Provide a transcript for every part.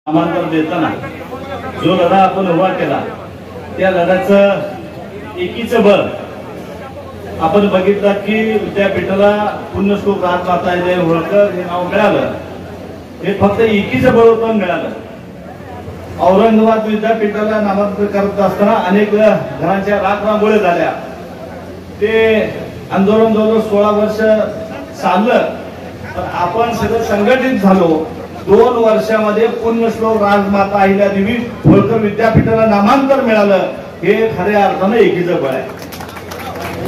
नामांतर देताना जो लढा आपण उभा केला त्या लढ्याचं एकीचं बळ आपण बघितलं की विद्यापीठाला पुण्यश्लोक राजमाता होळकर हे नाव मिळालं. हे फक्त एकीचं बळ होतं मिळालं. औरंगाबाद विद्यापीठाला नामांतर करत असताना अनेक घरांच्या राखरांगोळ्या झाल्या. ते आंदोलन जवळ 16 वर्ष चाललं. पण आपण सगळं संघटित झालो. 2 वर्षामध्ये पुण्यश्लोक राजमाता अहिल्यादेवी होळकर विद्यापीठाला नामांतर मिळालं. हे खऱ्या अर्थानं एकीचं बळ आहे.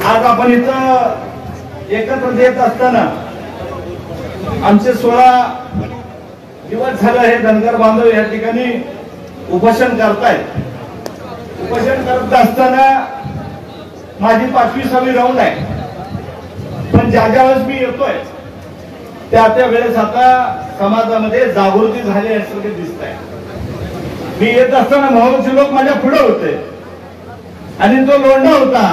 आज आपण इथं एकत्र देत असताना आमचे 16 दिवस झालं हे धनगर बांधव या ठिकाणी उपोषण करतायत. उपोषण करत असताना माझी 5वी-6वी राऊंड आहे. पण ज्या वेळेस मी येतोय त्या वेळेस आता समाजामध्ये जागृती झाली असं दिसत आहे. मी येत असताना महोत्सवी लोक माझ्या पुढे होते आणि तो लोंढा होता.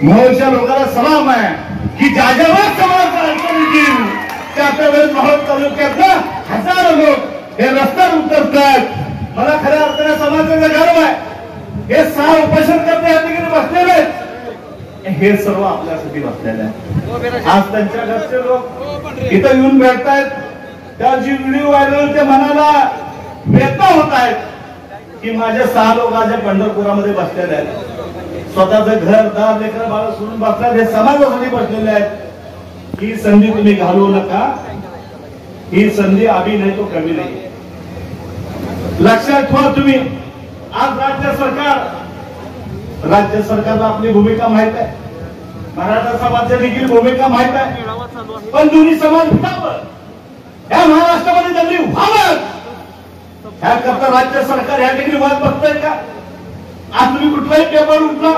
महोत्सवी लोकांना सलाम आहे की ज्या वेळेस समाज अडचणीतील त्या वेळेस महोत्सव तालुक्यातलं हजारो लोक हे रस्त्यावर उतरतात. मला खऱ्या अर्थाने समाजाचा गर्व आहे. हे 6 उपोषण करते या ठिकाणी बसलेले आहेत. हे सर्व आपल्यासाठी बसलेले आहे. आज त्यांच्या घरचे लोक इथं येऊन भेटतायत. त्याची व्हिडिओ व्हायरल ते मनाला व्यथा होत आहेत की माझे 6 लोक आज पंढरपुरामध्ये बसलेले आहेत. स्वतःचं घर दार लेकरं बाळ सोडून बसतात. हे समाजासाठी बसलेले आहेत. ही संधी तुम्ही घालवू नका. ही संधी आम्ही नाही तो कमी नाही. लक्षात ठेवा तुम्ही. आज राज्य सरकारला आपली भूमिका माहित आहे. मराठा समाजाची देखील भूमिका माहित आहे. पण दोन्ही समाज उठावं, या महाराष्ट्रामध्ये त्यांनी व्हावं, याकरता राज्य सरकार या ठिकाणी वाद बघतंय का? आज तुम्ही कुठलाही पेपर उठला,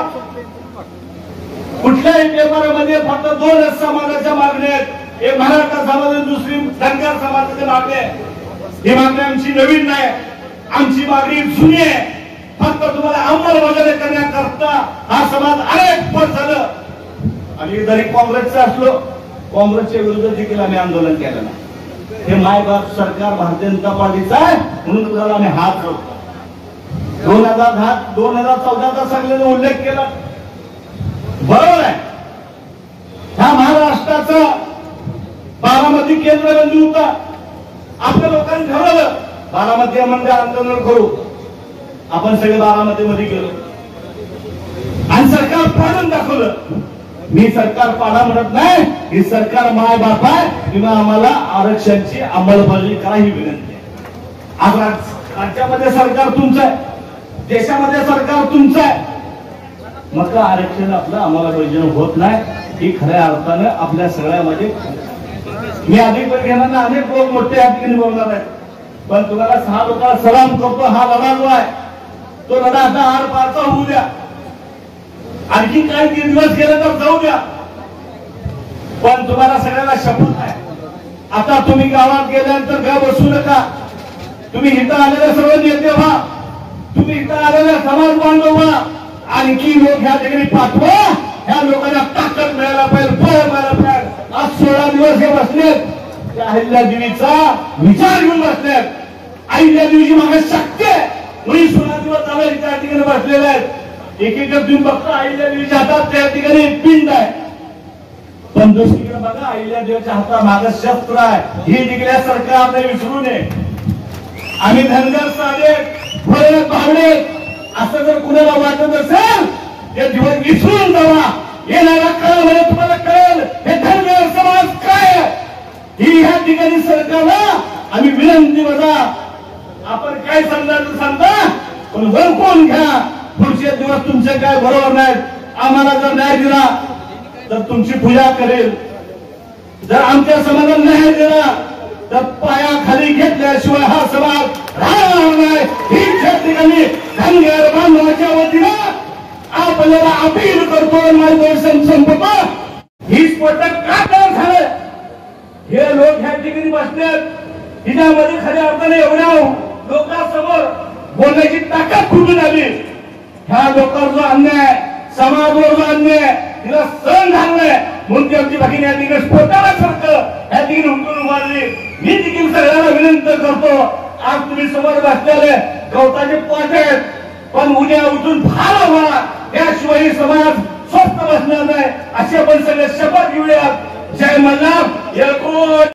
कुठल्याही पेपरमध्ये फक्त 2 समाजाच्या मागण्या आहेत. एक मराठा समाज, दुसरी धनगर समाजाच्या मागण्या. ही मागणी आमची नवीन नाही. आमची मागणी जुनी आहे. फक्त तुम्हाला अंमलबजावणी करण्याकरता हा समाज अनेक वर्ष झालं. आणि जरी काँग्रेसचा असलो, काँग्रेसच्या विरोधात देखील आम्ही आंदोलन केलं ना. हे मायबाप सरकार भारतीय जनता पार्टीचं आहे म्हणून तुम्हाला आम्ही हात जोडतो. 2014चा सगळ्यांनी उल्लेख केला. बरोबर आहे. ह्या महाराष्ट्राचा बारामती केंद्रबिंदू होता. आपल्या लोकांनी ठरवलं बारामती म्हणजे आंदोलन करू. आपण सगळे बारामतीमध्ये गेलो आणि सरकार पाडून दाखवलं. मी सरकार पाडा म्हणत नाही. ही सरकार माय बाप आहे किंवा आम्हाला आरक्षणाची अंमलबजावणी करा ही विनंती आहे. आज राज्यामध्ये सरकार तुमचं आहे, देशामध्ये सरकार तुमचं आहे. मग आरक्षण आपलं अंमलबजावणी होत नाही. ही खऱ्या अर्थानं आपल्या सगळ्यामध्ये मी अधिक वेळ घेणार ना. अनेक लोक मोठे या ठिकाणी बोलणार आहेत. पण तुम्हाला 6 लोकांना सलाम करतो. हा लढा जो आहे तो लढा आता आर पारचा होऊ द्या. आणखी काही 3 दिवस गेले तर जाऊ द्या. पण तुम्हाला सगळ्यांना शपथ आहे, आता तुम्ही गावात गेल्यानंतर का बसू नका. तुम्ही इथं आलेले सर्व नेते व्हा, तुम्ही इथं आलेले समाज बांधव व्हा. आणखी लोक ह्या ठिकाणी पाठवा. ह्या लोकांना ताकद मिळायला पाहिजे, बळ मिळायला पाहिजे. आज 16 दिवस हे बसलेत. त्या अहिल्यादेवीचा विचार घेऊन बसलेत. अहिल्यादेवीची मागे शक्ती आहे म्हणून 16 दिवस झाले त्या ठिकाणी बसलेले आहेत. एकीकडे तुम्ही बघता अहिल्यादेवीच्या हातात त्या ठिकाणी पिंड आहे. पण दुसरीकडे बघा अहिल्यादेवीच्या हातात मागे शस्त्र आहे. ही देखील सरकारने विसरू नये. आम्ही धनगर साधे भावडे असं जर कुणाला वाटत असेल हे दिवस विसरून जावा. येणारा काळ म्हणजे तुम्हाला कळेल हे धनगर समाज काय. ही ह्या ठिकाणी सरकारला आम्ही विनंती बघा. आपण काय सांगणार सांगता पण वळखून घ्या. पुढचे दिवस तुमचे काय बरोबर नाहीत. आम्हाला जर न्याय दिला तर तुमची पूजा करेल. जर आमच्या समाजाला न्याय दिला तर पायाखाली घेतल्याशिवाय हा समाज राहणार नाही. ही त्या ठिकाणी धनगर बांधवाच्या वतीनं आपल्याला अपील करतो. माझं संपतो. ही स्फोटक का झालं हे लोक ह्या ठिकाणी बसलेत. हिच्यामध्ये खऱ्या अर्थाने एवढ्या लोकांसमोर बोलण्याची ताकद कुठून आली. ह्या लोकांवर जो अन्याय, समाजावर जो अन्याय तिला सहन झालाय म्हणून त्यांची भगिनी या ठिकाणी स्फोटाला सारखं या ठिकाणी उमटून उभारली. मी देखील सगळ्यांना विनंती करतो आज तुम्ही समोर बसलेले गवताचे पोट आहेत, पण उद्या उठून भार व्हा, त्याशिवाय समाज स्वस्त बसणार नाही, असे आपण सगळे शपथ घेऊया. जय मल्हार.